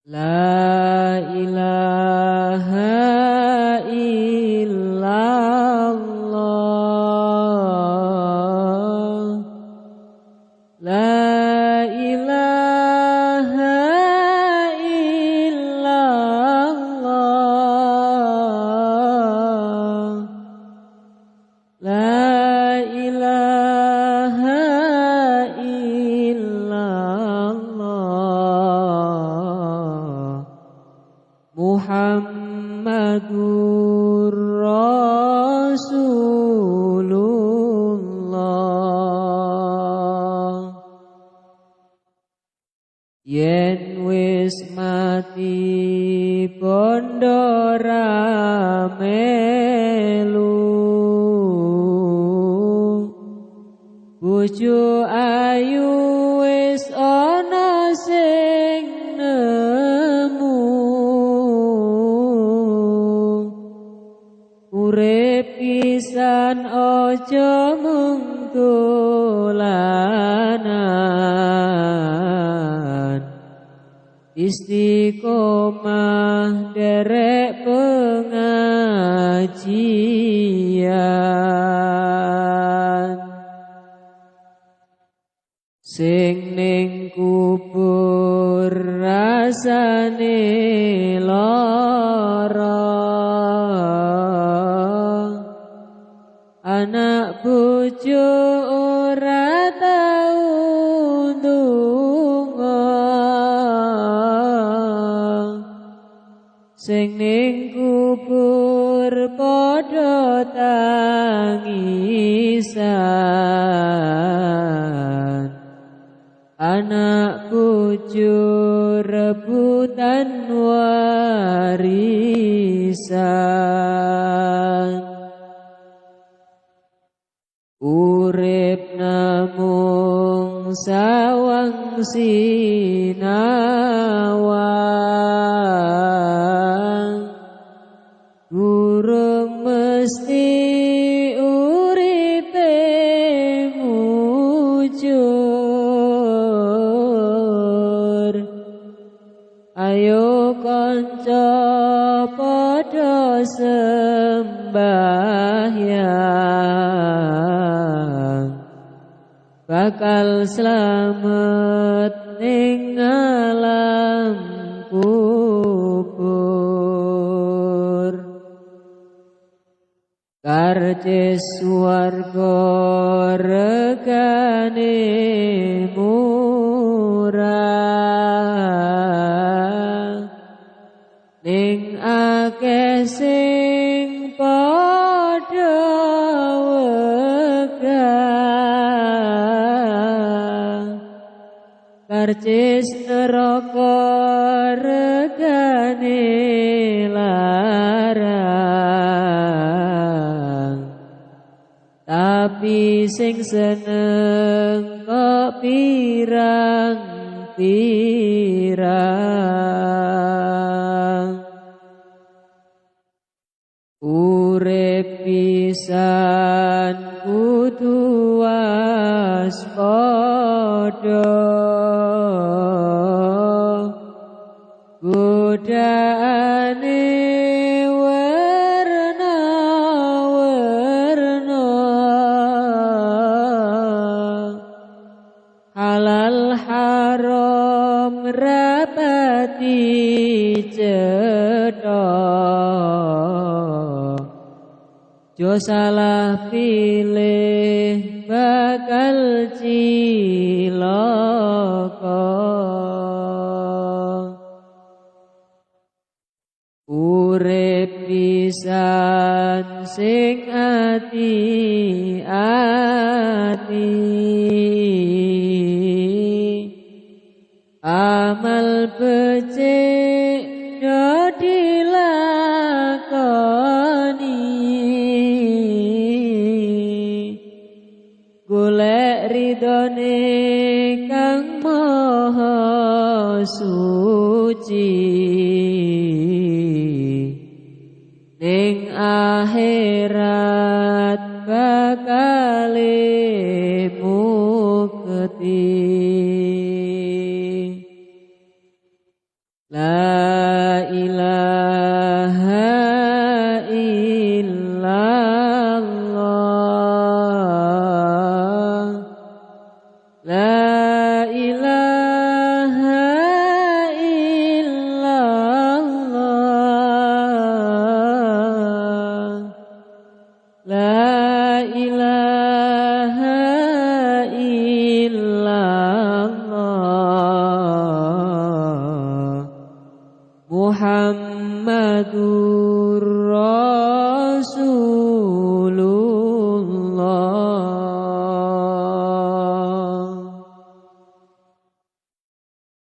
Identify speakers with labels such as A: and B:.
A: La ilaha illallah. La ilaha illallah. La ilaha illallah. Muhammadur Rasulullah. Yen wis mati bondo ra melu, bojo ayu wis ana sing nemu. Urip pisan aja mung dolanan, istiqomah derek pengajian. Sing ning kubur rasane lara, anak bojo ora tau ndonga. Sing ning kubur padha tangisan, anak bojo rebutan warisan. Urip namung sawang sinawang, durung mesti uripe mujur. Ayo kanca padha sembahyang, bakal slamet ning alam kubur. Karcis swarga regane murah, ning akeh sing padha wegah. Karcis neraka regane larang, tapi sing seneng kok pirang-pirang. Urip pisan kudu waspada, godaane werna-werna, halal haram rapati cetha, jo salah pilih bakal cilaka. Urip pisan sing ati-ati, amal becik do dilakoni, golek ridhone Kang Maha Suci, ning akhirat bakale mukti. La ilaha illallah. La ilaha illallah. La ilaha illallah. Muhammadur Rasul